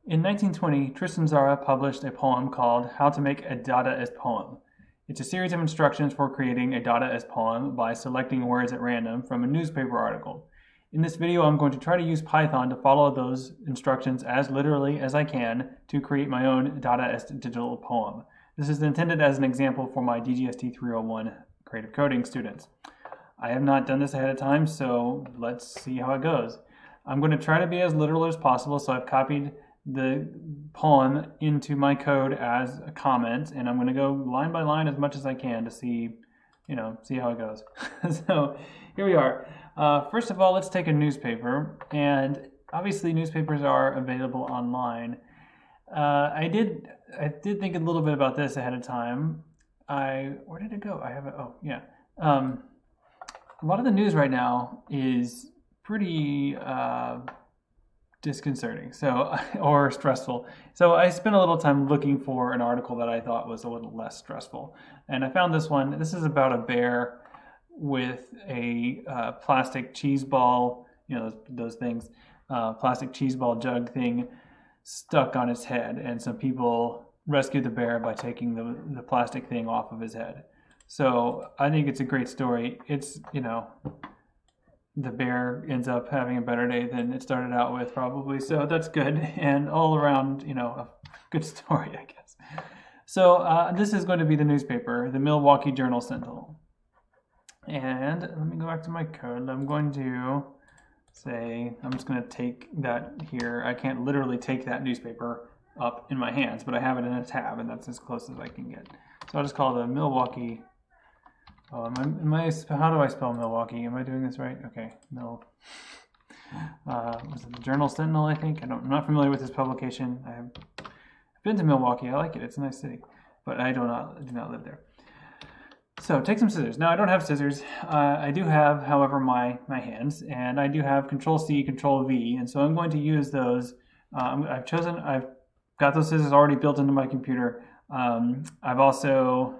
In 1920, Tristan Tzara published a poem called How to Make a Dadaist Poem. It's a series of instructions for creating a Dadaist poem by selecting words at random from a newspaper article. In this video, I'm going to try to use Python to follow those instructions as literally as I can to create my own Dadaist digital poem. This is intended as an example for my DGST 301 creative coding students. I have not done this ahead of time, so let's see how it goes. I'm going to try to be as literal as possible, so I've copied the poem into my code as a comment, and I'm going to go line by line as much as I can to see how it goes. So here we are. First of all, let's take a newspaper, and obviously newspapers are available online. I did think a little bit about this ahead of time. Where did it go? I have it. Oh yeah. A lot of the news right now is pretty disconcerting, or stressful. So I spent a little time looking for an article that I thought was a little less stressful, and I found this one. This is about a bear with a plastic cheese ball, those things, plastic cheese ball jug thing stuck on its head, and some people rescued the bear by taking the plastic thing off of his head. So I think it's a great story. It's, the bear ends up having a better day than it started out with, probably. So that's good, and all around, a good story, I guess. So this is going to be the newspaper, the Milwaukee Journal Sentinel. And let me go back to my code. I'm going to say, I'm just going to take that here. I can't literally take that newspaper up in my hands, but I have it in a tab, and that's as close as I can get. So I'll just call it the Milwaukee. Oh, how do I spell Milwaukee? Am I doing this right? Okay, was it the Journal Sentinel, I think? I'm not familiar with this publication. I've been to Milwaukee. I like it. It's a nice city, but I do not live there. So take some scissors. Now I don't have scissors. I do have, however, my hands, and I do have Control-C, Control-V, and so I'm going to use those. I've got those scissors already built into my computer. I've also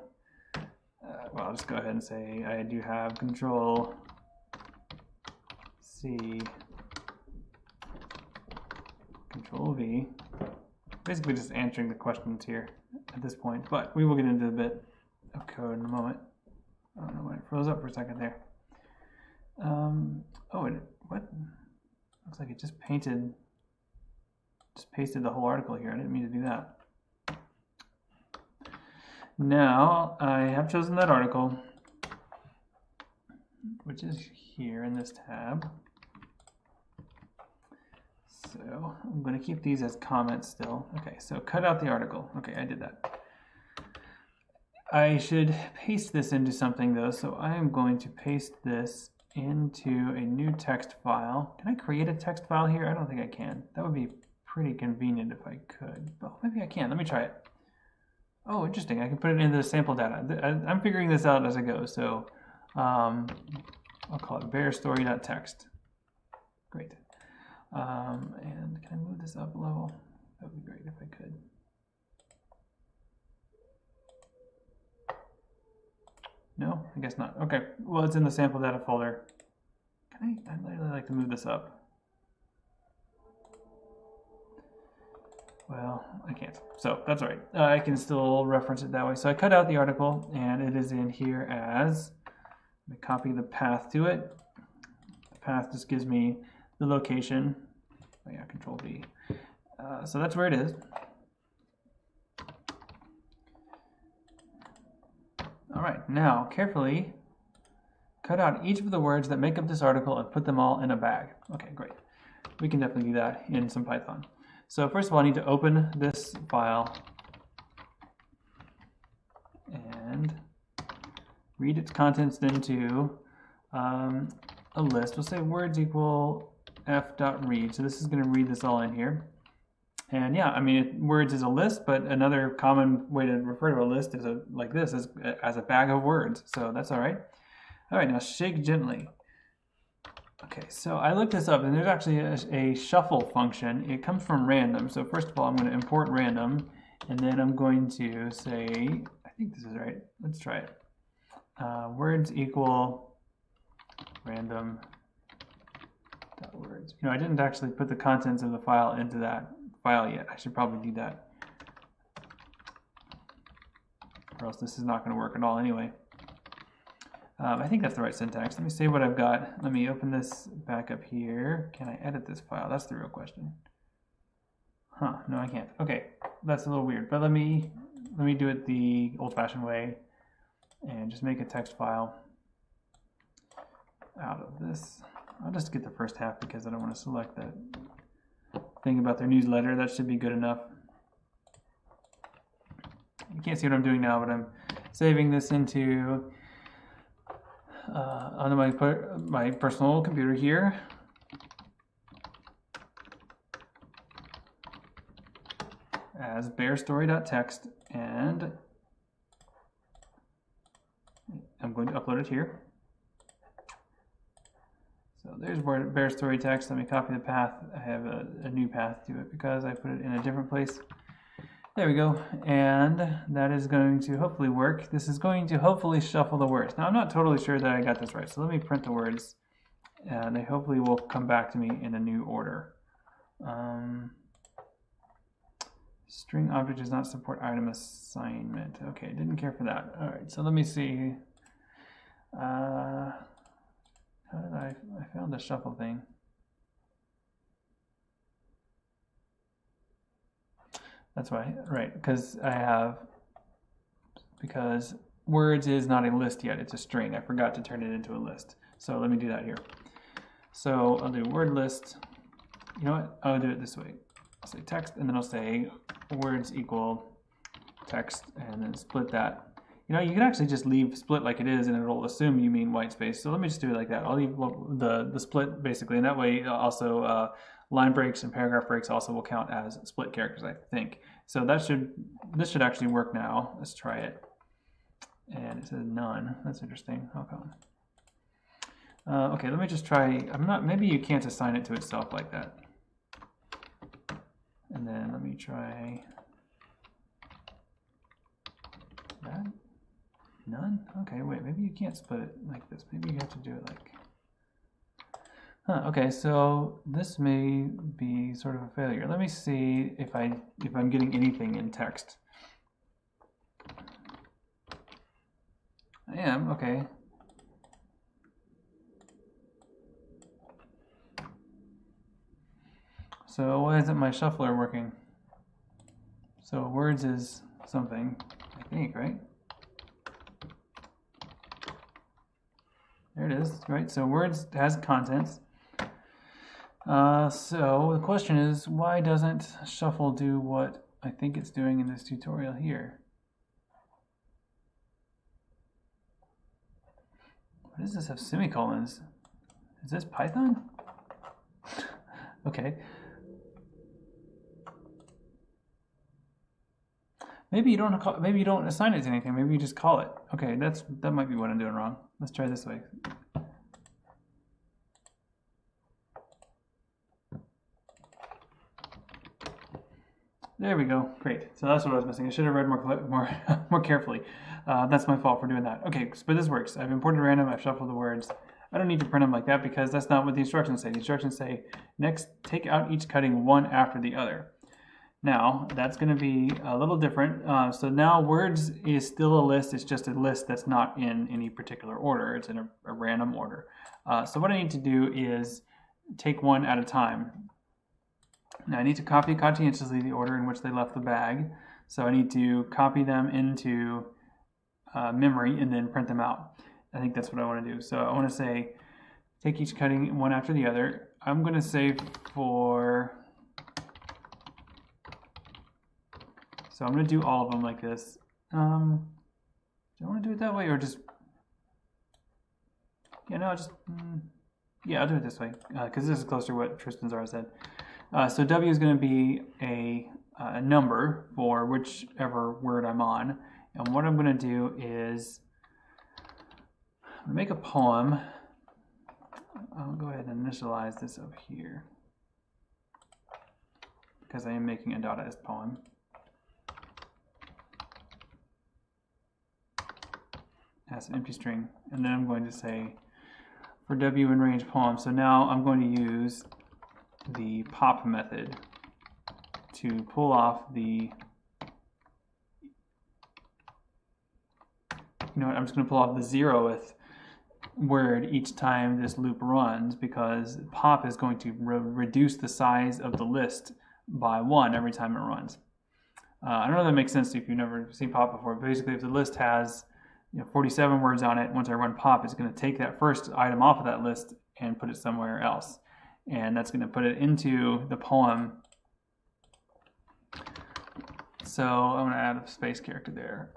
well, I'll just go ahead and say I do have Control-C, Control-V. Basically just answering the questions here at this point, but we will get into a bit of code in a moment. I don't know why it froze up for a second there. What? Looks like it just pasted the whole article here. I didn't mean to do that. Now, I have chosen that article, which is here in this tab. So I'm going to keep these as comments still. Okay, so cut out the article. Okay, I did that. I should paste this into something though, so I am going to paste this into a new text file. Can I create a text file here? I don't think I can. That would be pretty convenient if I could. Well, maybe I can. Let me try it. Oh, interesting. I can put it into the sample data. I'm figuring this out as I go, so I'll call it bearstory.text. Great. And can I move this up a level? That would be great if I could. No, I guess not. Okay, well, it's in the sample data folder. I'd really like to move this up. Well, I can't, so that's all right. I can still reference it that way. So I cut out the article, and it is in here as, let me copy the path to it. The path just gives me the location. Oh yeah, Control-V. So that's where it is. All right, now carefully cut out each of the words that make up this article and put them all in a bag. Okay, great. We can definitely do that in some Python. So first of all, I need to open this file and read its contents into a list. We'll say words equal f.read. So this is going to read this all in here. And yeah, I mean, words is a list, but another common way to refer to a list is like this, as a bag of words. So that's all right. All right, now shake gently. Okay, so I looked this up, and there's actually a shuffle function. It comes from random. So first of all, I'm going to import random, and then I'm going to say, I think this is right. Let's try it. Words equal random dot words. I didn't actually put the contents of the file into that file yet. I should probably do that, or else this is not going to work at all anyway. I think that's the right syntax. Let me see what I've got. Let me open this back up here. Can I edit this file? That's the real question. Huh, no I can't. Okay, that's a little weird, but let me do it the old-fashioned way and just make a text file out of this. I'll just get the first half because I don't want to select that thing about their newsletter. That should be good enough. You can't see what I'm doing now, but I'm saving this into onto my personal computer here. As bearstory.txt, and I'm going to upload it here. So there's bear story text. Let me copy the path. I have a new path to it because I put it in a different place. There we go, and that is going to hopefully work. This is going to hopefully shuffle the words. Now I'm not totally sure that I got this right, so let me print the words, and they hopefully will come back to me in a new order. String object does not support item assignment. Okay, didn't care for that. All right, so let me see. How did I found the shuffle thing. That's why, right, because words is not a list yet, it's a string. I forgot to turn it into a list. So let me do that here. So I'll do word list. You know what? I'll do it this way. I'll say text, and then I'll say words equal text, and then split that. You know, you can actually just leave split like it is, and it'll assume you mean white space. So let me just do it like that. I'll leave the split basically, and that way also line breaks and paragraph breaks also will count as split characters, I think. So this should actually work now. Let's try it. And it says none. That's interesting. How come? Okay, let me just try. Maybe you can't assign it to itself like that. And then let me try that. None? Okay, wait, maybe you can't split it like this. Maybe you have to do it like... Huh, okay, so this may be sort of a failure. Let me see if I'm getting anything in text. I am, okay. So why isn't my shuffler working? So words is something, I think, right? There it is, right? So words has contents. So the question is, why doesn't shuffle do what I think it's doing in this tutorial here? What does this have semicolons? Is this Python? Okay. Maybe you don't assign it to anything. Maybe you just call it. Okay, that might be what I'm doing wrong. Let's try this way. There we go. Great. So that's what I was missing. I should have read more carefully. That's my fault for doing that. Okay, but this works. I've imported random. I've shuffled the words. I don't need to print them like that because that's not what the instructions say. The instructions say, next, take out each cutting one after the other. Now, that's going to be a little different. So now words is still a list. It's just a list that's not in any particular order. It's in a random order. So what I need to do is take one at a time. Now I need to copy conscientiously the order in which they left the bag. So I need to copy them into memory and then print them out. I think that's what I want to do. So I want to say, take each cutting one after the other. I'm going to say for... So I'm going to do all of them like this. Do I want to do it that way or just... Yeah, no, yeah, I'll do it this way because this is closer to what Tristan Tzara said. So W is going to be a number for whichever word I'm on. And what I'm going to do is I'm going to make a poem. I'll go ahead and initialize this up here because I am making a Dadaist poem. As an empty string, and then I'm going to say for W in range poem. So now I'm going to use the pop method to pull off the, I'm just going to pull off the 0th word each time this loop runs, because pop is going to reduce the size of the list by 1 every time it runs. I don't know if that makes sense to you if you've never seen pop before. Basically, if the list has 47 words on it, once I run pop, it's going to take that first item off of that list and put it somewhere else. And that's going to put it into the poem. So I'm going to add a space character there.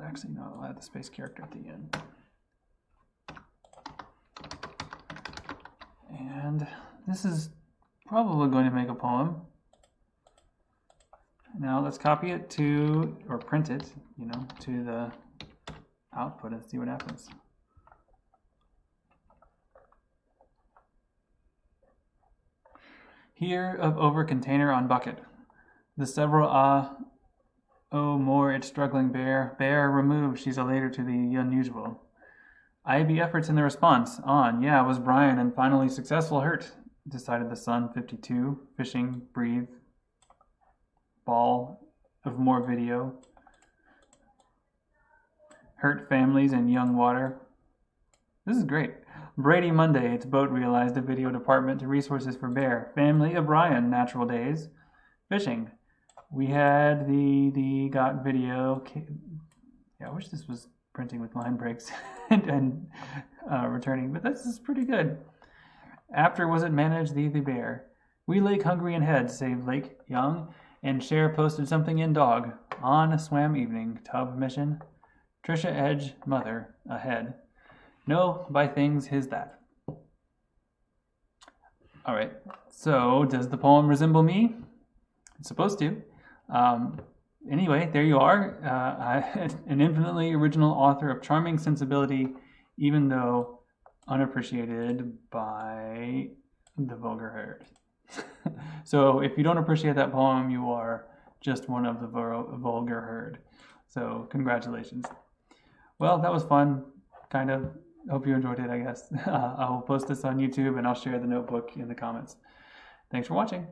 Actually, no, I'll add the space character at the end. And this is probably going to make a poem. Now let's copy it to, or print it, to the output and see what happens. Here of over container on bucket. The several oh more it's struggling bear removed, she's a later to the unusual. IB efforts in the response on, yeah, was Brian and finally successful hurt, decided the sun 52, fishing, breathe, ball of more video. Hurt families and young water. This is great. Brady Monday, its boat realized the video department to resources for bear. Family O'Brien, natural days. Fishing. We had the got video. Yeah, I wish this was printing with line breaks and returning, but this is pretty good. After was it managed the bear. We lake hungry and head, save lake young, and share posted something in dog. On swam evening, tub mission. Trisha Edge, mother, ahead. No, by things his that. All right, so does the poem resemble me? It's supposed to. Anyway, there you are. An infinitely original author of charming sensibility, even though unappreciated by the vulgar herd. So if you don't appreciate that poem, you are just one of the vulgar herd. So congratulations. Well, that was fun, kind of. Hope you enjoyed it, I guess. I'll post this on YouTube and I'll share the notebook in the comments. Thanks for watching.